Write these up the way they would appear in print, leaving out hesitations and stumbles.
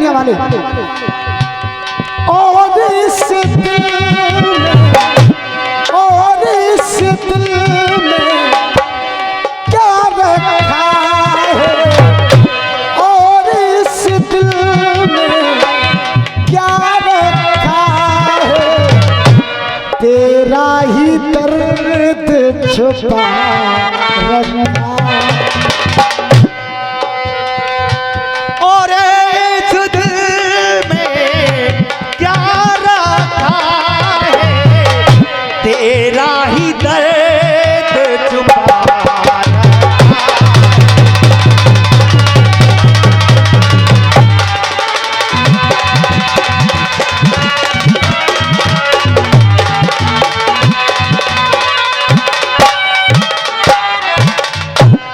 दुनिया वाले। और इस दिल में क्या रखा है, और इस दिल में क्या रखा है, तेरा ही दर्द छुपा रखा। और इस दिल में क्या रखा है, तेरा ही दर्द छुपा रखा।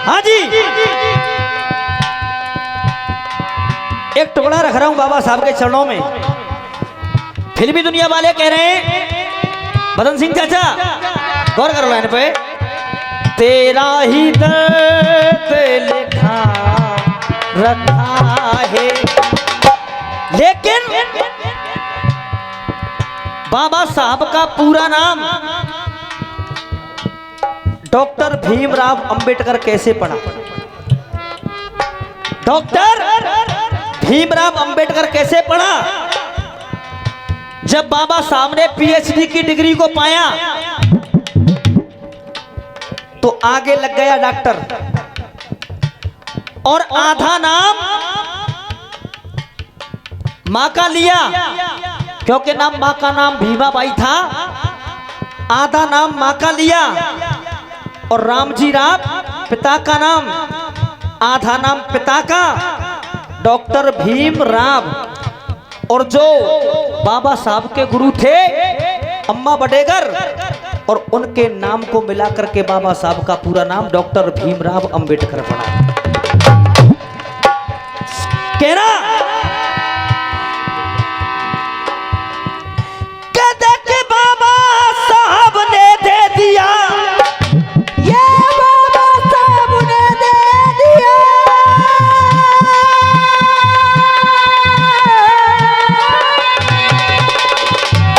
हाँ जी, एक टुकड़ा रख रहा हूं बाबा साहब के चरणों में। फिल्मी दुनिया वाले कह रहे हैं मदन सिंह चाचा, गौर करो लाइन पे। तेरा ही दर्द लिखा रखा है, लेकिन बाबा साहब का पूरा नाम डॉक्टर भीमराव अंबेडकर कैसे पढ़ा? डॉक्टर भीमराव अंबेडकर कैसे पढ़ा? जब बाबा साहब ने पीएचडी की डिग्री को पाया तो आगे लग गया डॉक्टर, और आधा नाम मां का लिया, क्योंकि नाम मां का नाम भीमाबाई था। आधा नाम मां का लिया, और रामजी राव पिता का नाम, आधा नाम पिता का, डॉक्टर भीमराव। और जो बाबा साहब के गुरु थे अम्मा बडेगर, और उनके नाम को मिलाकर के बाबा साहब का पूरा नाम डॉक्टर भीमराव अंबेडकर पड़ा। कहना कहते कि बाबा साहब ने दे दिया, ये बाबा साहब ने दे दिया,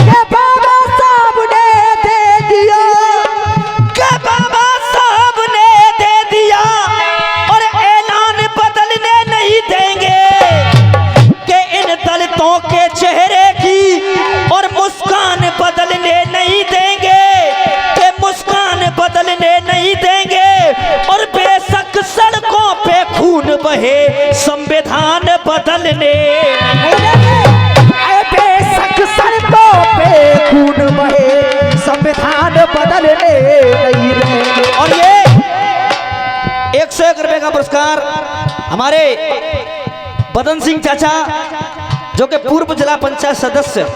ये बाबा साहब ने दे दिया, के बाबा साहब ने दे दिया, और ऐलान बदलने नहीं देंगे कि इन दलितों के चेहरे की, और मुस्कान बदलने नहीं देंगे कि मुस्कान बदलने नहीं देंगे, और बेशक सड़कों पे खून बहे संविधान बदलने, बेशक सड़कों पे खून बहे संविधान बदलने नहीं देंगे। और ये 101 रुपए का पुरस्कार हमारे मदन सिंह चाचा, जो कि पूर्व जिला पंचायत सदस्य,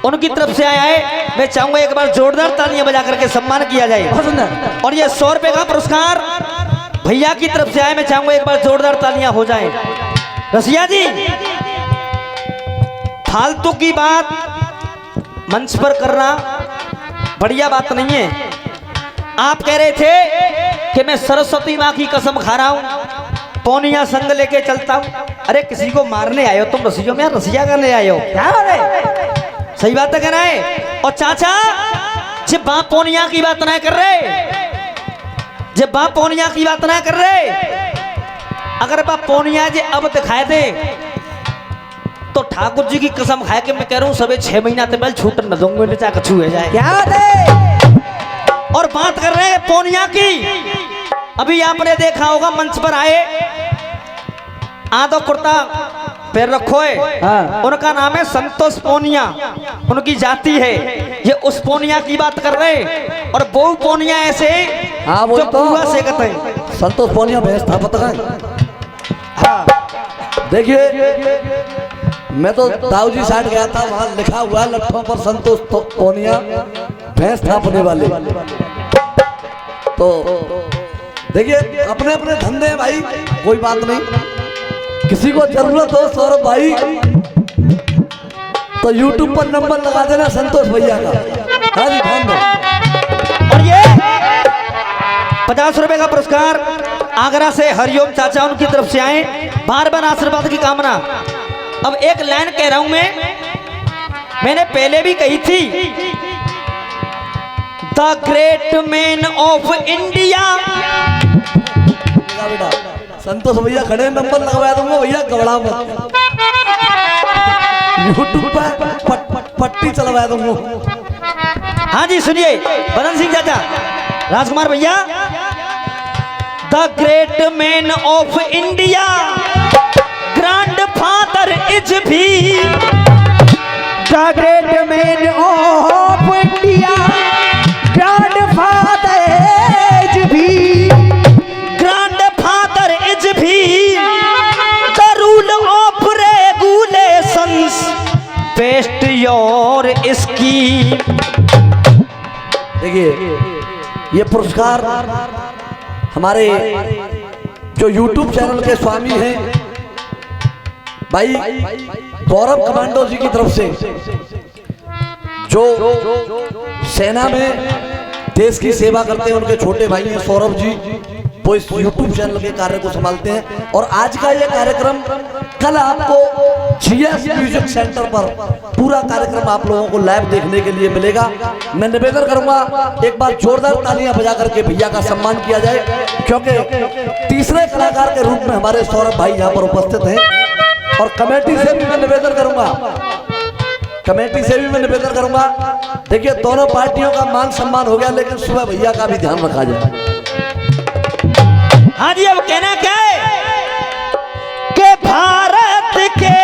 उनकी तरफ से आया है। मैं चाहूंगा एक बार जोरदार तालियां बजा करके सम्मान किया जाए। और ये 100 रुपए का पुरस्कार भैया की तरफ से आया, मैं चाहूंगा एक बार जोरदार तालियां हो जाए। रसिया जी, फालतू की बात मंच पर करना बढ़िया बात नहीं है। आप कह रहे थे कि मैं सरस्वती माँ की कसम खा रहा हूं, पौनिया संग लेके चलता हूं। अरे किसी को मारने आए हो तुम रसियों में, रसिया करने आए हो क्या? सही बात है कहना है। और चाचा जब बाप पौनिया की बात ना कर रहे, जब बाप पौनिया की बात ना कर रहे, अगर बाप पौनिया जे अब दिखाए दे तो ठाकुर जी की कसम खाए कि मैं कह रहा हूं सबे 6 महीना तक पहले छूट न दूंगा, नीचा कछू है जाए क्या दे। और बात कर रहे हैं पौनिया की। अभी आपने देखा होगा मंच पर आए, आधो कुर्ता पैर रखो है, हाँ। उनका नाम है संतोष पौनिया, उनकी जाति है। ये उस पौनिया की बात कर रहे, और बहु पौनिया ऐसे, हाँ, जो पूरा से कहते हैं संतोष पौनिया भैंस था पता है। हाँ देखिए, मैं तो दाऊजी साइड गया था, वहाँ लिखा हुआ लट्ठों पर संतोष पौनिया भैंस थापने वाले। तो देखिए अपने अपने धंधे हैं भाई, कोई बात नहीं। किसी को जरूरत हो सौरभ भाई तो यूट्यूब पर नंबर लगा देना संतोष भैया का। हाँ जी ध्यान दो। और ये 50 रुपए का पुरस्कार आगरा से हरिओम चाचा, उनकी तरफ से आए। बार बार आशीर्वाद की कामना। अब एक लाइन कह रहा हूं मैंने पहले भी कही थी, the great man of India. बेटा संतोष भैया खड़े, नंबर लगवा दूंगा भैया, घबरा मत। यूट्यूब पर पट्टी चलवा दूंगा। हाँ जी सुनिए, बदन सिंह चाचा, राजकुमार भैया, the great man of India, grandfather is भी, the great man of India, grandfather is भी, ग्रैंड फादर इज भी, the rule of regulations best your scheme. देखिए ये पुरस्कार हमारे जो YouTube चैनल के स्वामी हैं भाई गौरव कमांडो जी की तरफ से, जो सेना में देश की सेवा करते हैं, उनके छोटे भाई हैं सौरभ जी, वो इस YouTube चैनल के कार्य को संभालते हैं। और आज का ये कार्यक्रम कल आपको GS म्यूजिक सेंटर पर पूरा कार्यक्रम आप लोगों को लाइव देखने के लिए मिलेगा। मैं निवेदन करूंगा एक बार जोरदार तालियां बजा करके भैया का सम्मान किया जाए, क्योंकि तीसरे कलाकार के रूप में हमारे सौरभ भाई यहाँ पर उपस्थित हैं। और कमेटी से भी मैं निवेदन करूंगा, देखिए दोनों पार्टियों का मान सम्मान हो गया, लेकिन सुबह भैया का भी ध्यान रखा जाए। हाँ जी, अब कहना क्या है कि भारत के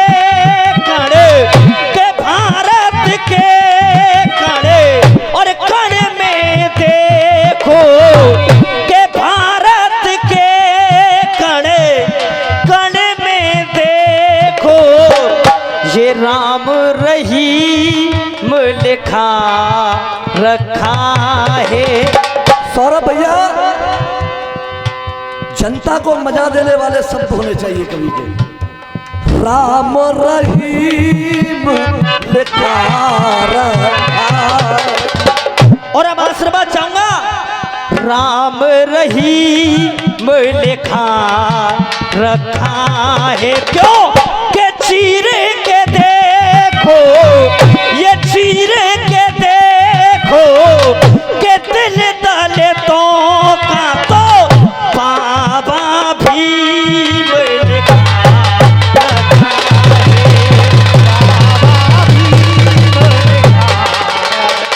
कण और कण में देखो, के भारत के कण में देखो, ये राम रहीम लिखा रखा है। सौरभ भैया, जनता को मजा देने वाले शब्द होने चाहिए कवि के। राम रहीम लिखा रखा। और अब आशीर्वाद चाहूंगा, राम रहीम लिखा रखा है। क्यों के चीर के देखो, ये चीर के देखो, के दिल डाले तो का तो बाबा भीम लिखा रखा है,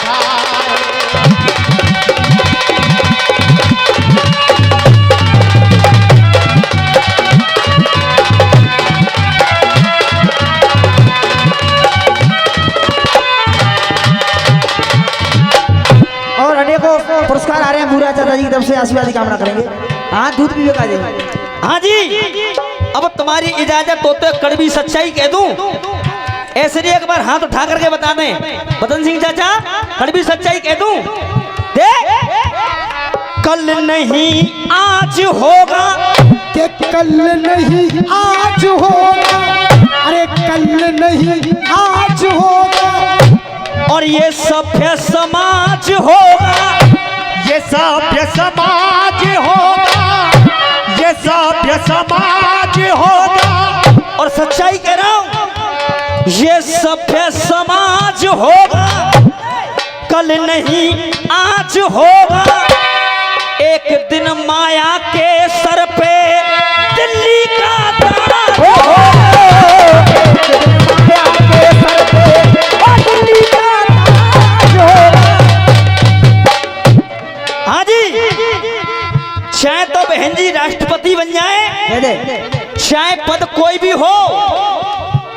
बाबा भीम लिखा और अनेकों पुरस्कार आ रहे हैं। बुरा चाचा जी की तरफ से आशीर्वाद की कामना करेंगे। हाँ, दूध भी बेचा जाए। हाँ जी, अब तुम्हारी इजाजत हो तो कड़वी सच्चाई कह दूं। ऐसे नहीं एक बार हाथ उठा करके बता दें बदन सिंह चाचा, कड़वी सच्चाई कह दूं। देख, कल नहीं आज होगा, कि कल नहीं आज होगा, अरे कल नहीं आज होगा, और ये सभ्य समाज होगा, ये सभ्य समाज होगा, ये सभ्य समाज होगा। और सच्चाई कह रहा हूं, ये सभ्य समाज होगा, कल नहीं आज होगा। एक दिन माया के सर पे दिल्ली का ताज होगा, माया के सर पे दिल्ली का ताज होगा। हाँ जी, चाहे तो बहन जी राष्ट्रपति बन जाए, चाहे पद कोई भी हो,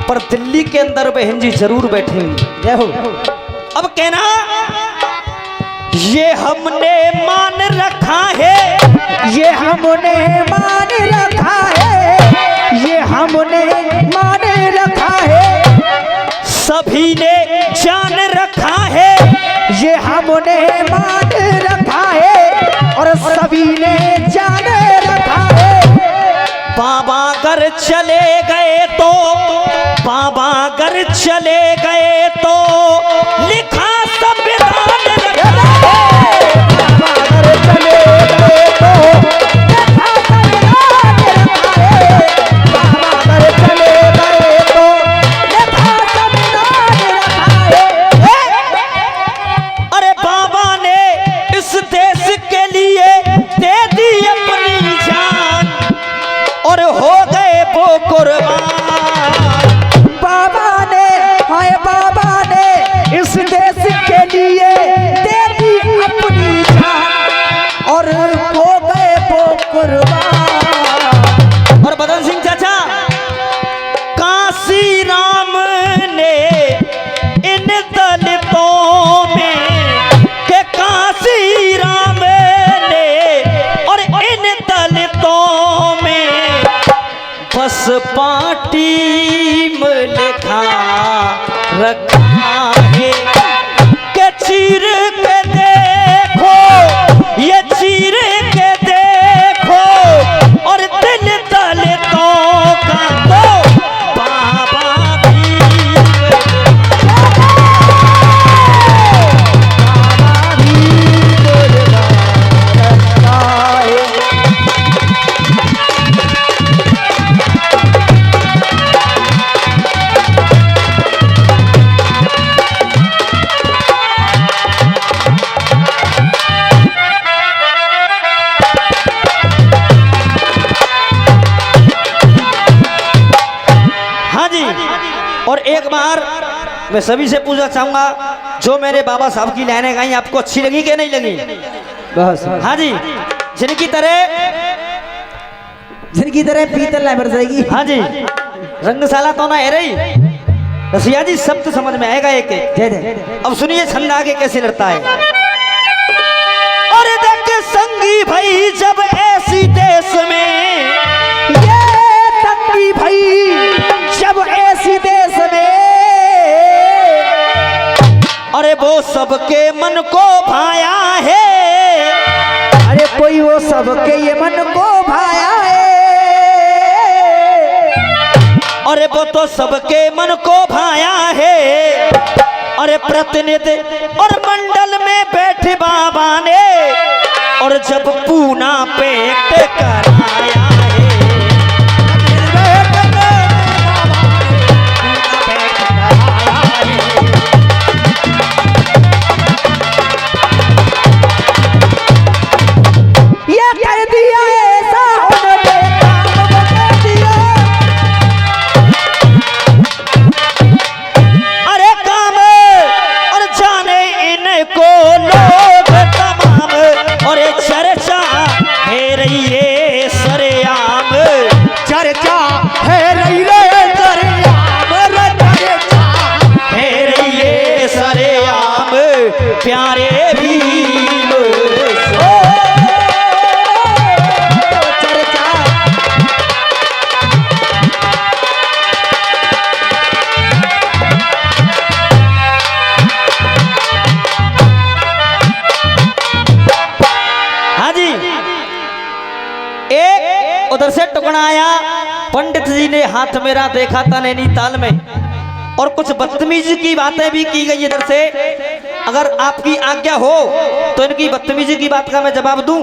पर दिल्ली के अंदर बहन जी जरूर बैठेंगी। जय हो। अब कहना, ये हमने मान रखा है, ये हमने मान रखा है, ये हमने मान रखा है, सभी ने जान रखा है, ये हमने मान रखा है, और सभी ने जान रखा है। बाबा अगर चले गए तो, बाबा अगर चले गए तो लिखा संविधान रखा है। बाबा अगर चले गए तो लिखा संविधान रखा है। बाबा अगर चले गए तो पार्टी में लिखा रखा है के चीर के देखो, ये चीर के देखो और दिल तले तो का तो बाबा और एक बार मैं सभी से पूछना चाहूंगा, जो मेरे बाबा साहब की लाइनें गाई आपको अच्छी लगी कि नहीं लगी? बस हाँ जी, जिनकी तरह पीतल ला बरसाएगी। हाँ जी, रंगशाला तो ना है रही रसिया जी, सब तो समझ में आएगा एक एक। अब सुनिए छंद आगे कैसे लड़ता है। और देख संगी भाई जब ऐसी देश में, ये संगी भाई जब ऐसी देश में, अरे वो सबके मन को भाया है, अरे कोई वो सबके ये मन को भाया है, अरे वो तो सबके मन को भाया है। अरे प्रतिनिधि और मंडल में बैठे बाबा ने, और जब पूना पेट कराया है, ये कर दिया ऐसा उन्होंने काम बता दिया। अरे काम और जाने इनको लोग तमाम, और ये चर्चा है रही है सरेआम, चर्चा है रही रे सरेआम, चर्चा है रही है सरेआम, प्यारे भीम चर्चा। हाँ जी, एक उधर से टुकड़ा आया, पंडित जी ने हाथ मेरा देखा था नैनीताल में, और कुछ बदतमीजी की बातें भी की गई इधर से। अगर आपकी आज्ञा हो तो इनकी बदतमीजी की बात का मैं जवाब दूं।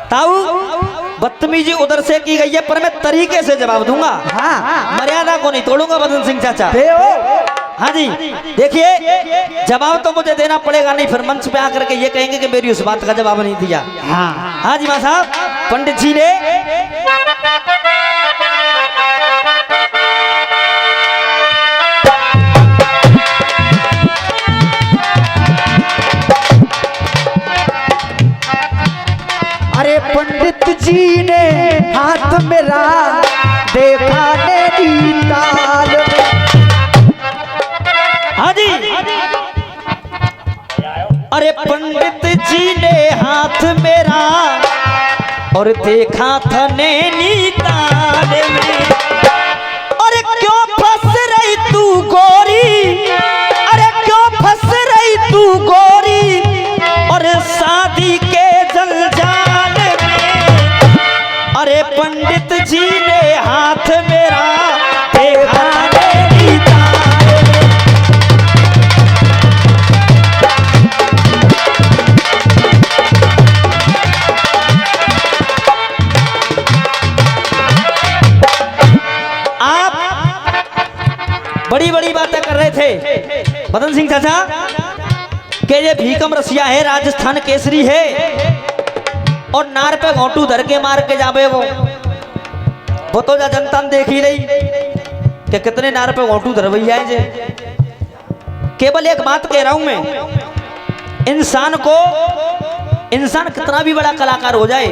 ताऊ, बदतमीजी उधर से की गई है, पर मैं तरीके से जवाब दूंगा। हाँ मर्यादा को नहीं तोड़ूंगा बदन सिंह चाचा। हाँ जी, देखिए जवाब तो मुझे देना पड़ेगा, नहीं फिर मंच पे आकर के ये कहेंगे कि मेरी उस बात का जवाब नहीं दिया। हाँ जी मां साहब, पंडित जी ने अरे पंडित जी ने हाथ मेरा देखा नैनीताल में। हाँ जी, अरे पंडित जी ने हाथ मेरा और देखा था नैनीताल में। अरे क्यों फंस रही तू गोरी, अरे क्यों फंस रही तू गोरी, और शादी के जंजाल में। अरे पंडित जी ने हाथ मेरा देखा नैनीताल में। आप बड़ी बड़ी बातें कर रहे थे मदन सिंह चाचा कि ये भीकम रसिया है, राजस्थान केसरी है, और नार पे घोंटू धर के मार के जावे वो तो जनता ने देख ही नहीं कि कितने नार पे घोंटू धर भैया है जे। केवल एक बात कह रहा हूं मैं, इंसान कितना भी बड़ा कलाकार हो जाए,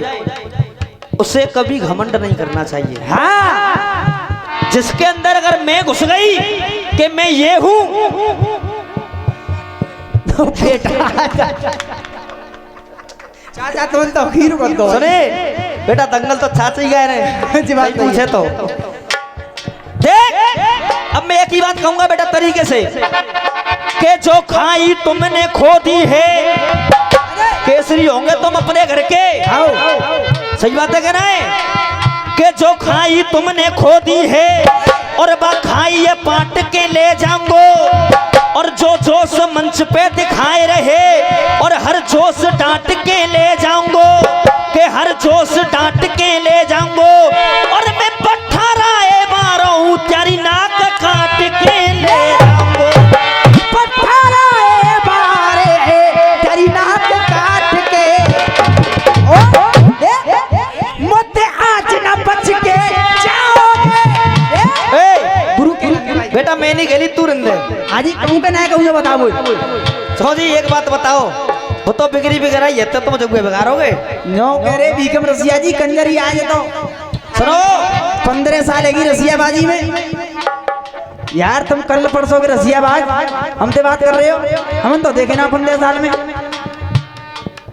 उसे कभी घमंड नहीं करना चाहिए। हाँ, जिसके अंदर अगर मैं घुस गई कि मैं ये हूं, तो बेटा चाचा तुम तो खीर बंद हो। सुने बेटा दंगल तो चाचा ही गए रहे जी बात पूछे तो देख। अब मैं एक ही बात कहूंगा बेटा तरीके से कि जो खाई तुमने खो दी है, केसरी होंगे तुम अपने घर के। सही बात है कहना है कि जो खाई तुमने खो दी है और बा खाई ये पाट के ले जाऊंगो, और जो जोश मंच पे दिखाए रहे और हर जोश डांट के ले जाऊंगो, कि हर जोश डांट के ले जाऊंगो, और मैं पठारा ए मारूं तेरी नाक काट के ले जाऊंगो। पठारा ए मारे तेरी नाक काट के, मुझे आज ना बच के जाओगे। गुरु बेटा मैं नहीं खेली तू रंदे हाजी कहूँ के ना कहूँ बताओ। सो जी एक बात बताओ, वो तो बिगड़ी बिगड़ा ये तो तुम जग बिगाड़ोगे। नो कह रहे भीकम रसिया जी कंजरी आज तो सुनो 15 साल की रसियाबाजी में यार, तुम कल परसों के रसियाबाज हमसे बात कर रहे हो, हम तो देखे ना 15 साल में।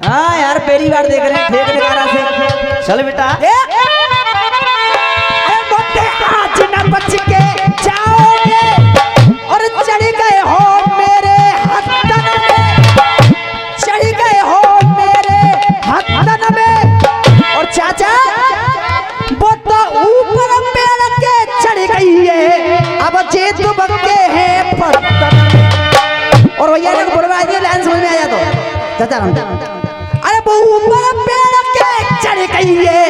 हाँ यार पहली बार देख रहे हैं ठेक नगारा से। चल बेटा आज न बच के जाओगे, और चढ़ गए हो मेरे हथन में, चढ़ गए हो मेरे हथन में। और चाचा वो तो ऊपर पेड़ के चढ़ गई है, अब जेत बक्के हैं पत्थर में। और भैया ने बोलवा दिया लाइन समझ में आया तो चाचा अरे वो ऊपर पेड़ के चढ़ गई है,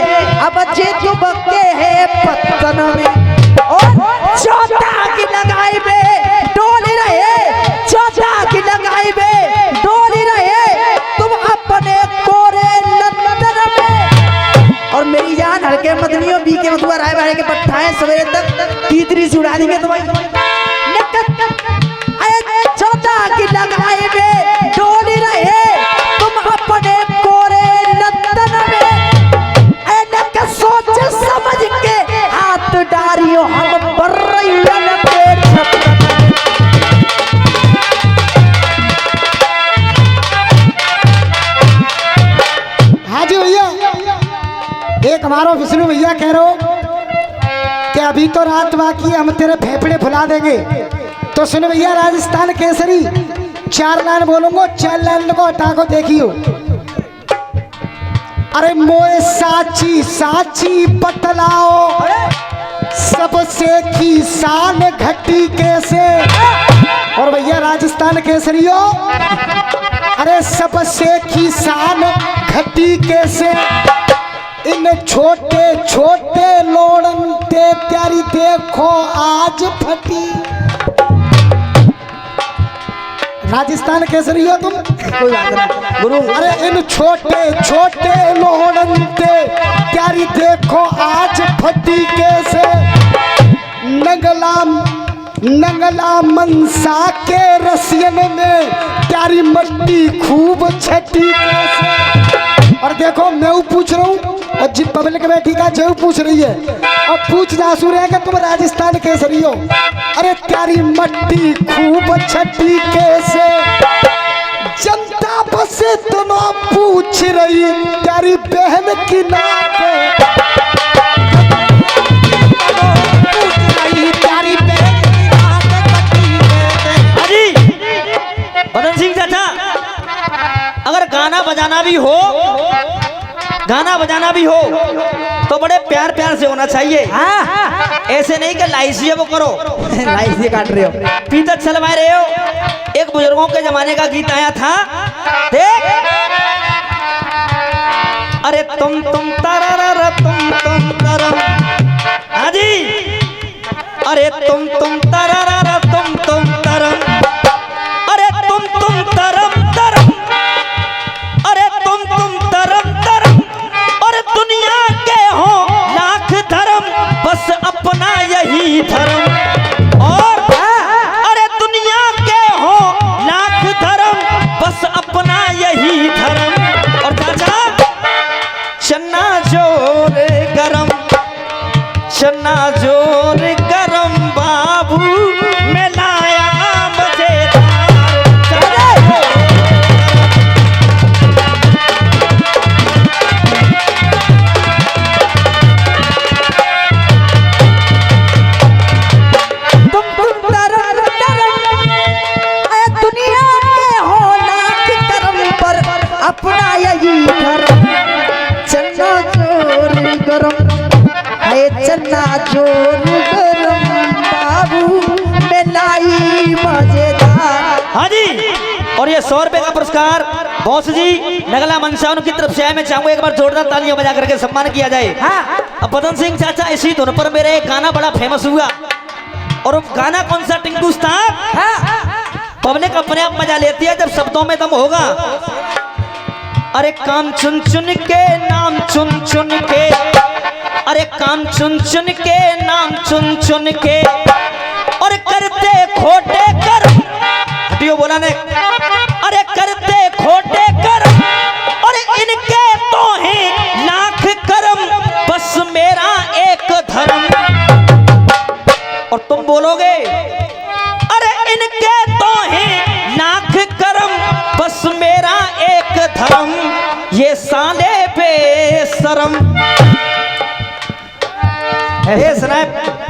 अब जेत बक्के हैं पत्थर में। और चौथा की लगाई में डोल रहे, चौथा की लगाई में डोल रहे तुम अपने कोरे लंदन में। और मेरी जान हल्के मदनियों बीके मतुआ राय बाड़े के पट्टाएं सवेरे तक तीतरी से उड़ा देंगे तुम्हारी। चौथा की लगाई में डोल रहे तुम अपने कोरे लंदन में। सोच समझ के हाथ डारियो हम पर हाजी भैया एक हमारा विष्णु भैया कह रहे हो कि अभी तो रात बाकी है, हम तेरे फेफड़े फुला देंगे। तो सुन भैया राजस्थान केसरी 4 लाइन बोलूंगा, 4 लाइन को हटा को देखियो। अरे मोए साची साची बतलाओ सबसे की शान घटी कैसे। और भैया राजस्थान केसरियो अरे सबसे की शान घटी कैसे। इन छोटे छोटे लोड़न ते प्यारी देखो आज फटी। राजस्थान केसरी हो तुम, कोई बात नहीं गुरु। अरे इन छोटे छोटे लोड़न ते प्यारी देखो आज फटी कैसे। नंगला मनसा के रसियन में प्यारी मट्टी खूब छटी कैसे। और देखो मैं पूछ रहा हूँ और जी पब्लिक बैठी का जो पूछ रही है, और पूछ जासू रहे कि तुम राजस्थान केसरी हो। अरे प्यारी मट्टी खूब छटी कैसे। जनता बस तुम पूछ रही प्यारी बहन की नाक। मदन सिंह चाचा अगर गाना बजाना भी हो तो बड़े प्यार प्यार से होना चाहिए। हाँ ऐसे नहीं कि लाइसी वो करो लाइसी काट रहे हो, पीतक चलवा रहे हो। एक बुजुर्गों के जमाने का गीत आया था, देख अरे तुम तरर तुम तरम। हाँ जी अरे तुम तरर तुम तरम। अरे तुम तरम तरम। अरे तुम तरम तरम। और दुनिया के हो लाख धर्म बस अपना यही धर्म। और अरे दुनिया के हो लाख धर्म बस अपना यही धर्म। और चाचा चन्ना जोर गरम, चन्ना जोर गरम बाबू। कितना जोर गरम बाबू मिलाई मजेदार। हाँ जी, और ये 100 रुपए का पुरस्कार बॉस जी नगला मनसाउन की तरफ से आए। मैं चाहूंगा एक बार जोरदार तालियां बजा करके सम्मान किया जाए। हाँ। अब बदन सिंह चाचा इसी धुन पर मेरे एक गाना बड़ा फेमस हुआ, और वो गाना कौन सा टिंकू उस्ताद? हाँ। पब्लिक अपने आप मजा लेती है जब शब्दों में दम होगा। अरे काम चुन चुन के नाम चुन चुन के, अरे काम चुन चुन के नाम चुन चुन के, और करते खोटे कर हटियो बोला ने, अरे करते खोटे कर, और इनके तो हैं लाख कर्म, बस मेरा एक धर्म। और तुम बोलोगे अरे इनके तो हैं लाख कर्म, बस मेरा एक धर्म, ये साले बेशरम। ये सुना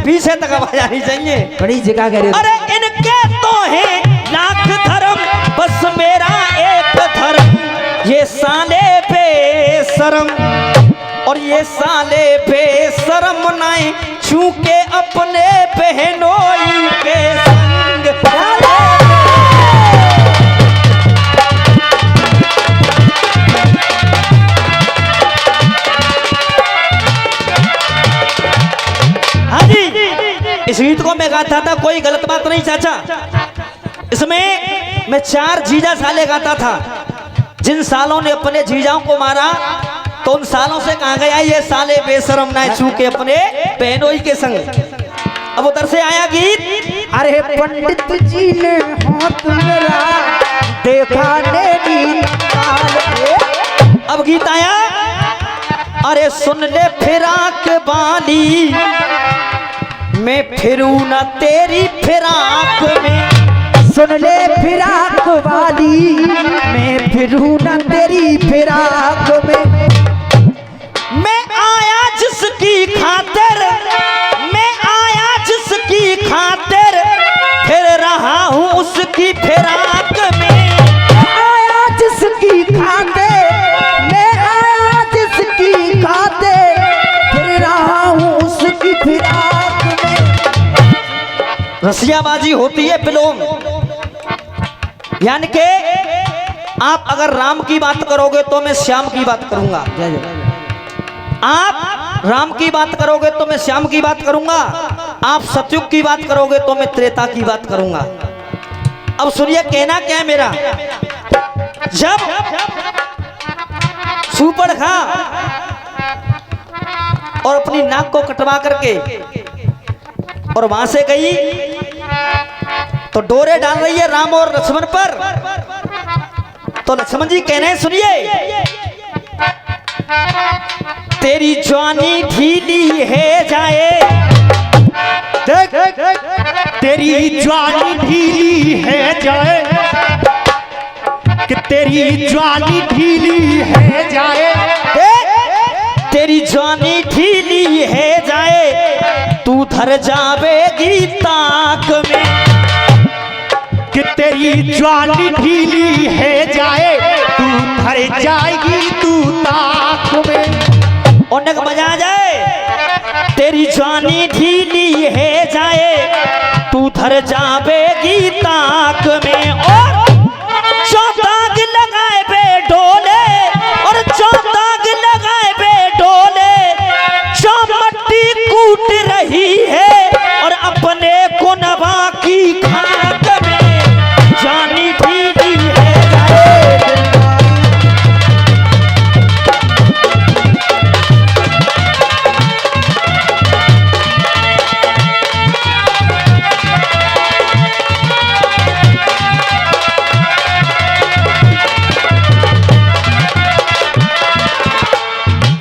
पीछे तक आवाज आनी चाहिए, बड़ी जगह कह रहे हो। अरे इनके तो हैं लाख धर्म, बस मेरा एक धर्म, ये साले बेशरम। और ये साले बेशरम नहीं छूके अपने बहनोई के संग। हाँ जी, इस गीत को मैं गाता था, कोई गलत बात नहीं चाचा। इसमें मैं 4 जीजा साले गाता था। जिन सालों ने अपने जीजाओं को मारा तो उन सालों से कहा गया ये साले बेशरम ना छूके अपने बहनोई के संग। अब उधर से आया गीत, अरे पंडित जी ने हाथ मेरा देखा ने अब गीत आया, अरे सुन ले फिराक बाली, मैं फिरूं ना तेरी फिराक में। सुन ले फिराक वाली, मैं फिरूं ना तेरी फिराक में। मैं आया जिसकी खातिर, मैं आया जिसकी खातिर, फिर रहा हूँ उसकी फिराक में। आया जिसकी खातिर, मैं आया जिसकी खातिर, फिर रहा हूँ उसकी फिराक में। रसियाबाजी होती है फिल्म, यानी कि आप अगर राम की बात करोगे तो मैं श्याम की बात करूंगा, आप राम की बात करोगे तो मैं श्याम की बात करूंगा, आप सतयुग की बात करोगे तो मैं त्रेता की बात करूंगा। अब सुनिए कहना क्या है मेरा। जब सुपड़ खा और अपनी नाक को कटवा करके और वहां से गई तो डोरे डाल रही है राम और लक्ष्मण पर, तो लक्ष्मण जी कह रहे हैं सुनिए, तेरी जवानी ढीली है जाए, देख तेरी जवानी ढीली है जाए, कि तेरी जवानी ढीली है जाए, तेरी जवानी ढीली है जाए, तू धर जावेगी ताक में। कि तेरी जवानी ढीली है जाए, तू धर जाएगी तू ताक में। और नग मजा आ जाए, तेरी जवानी ढीली है जाए, तू धर जावेगी ताक में।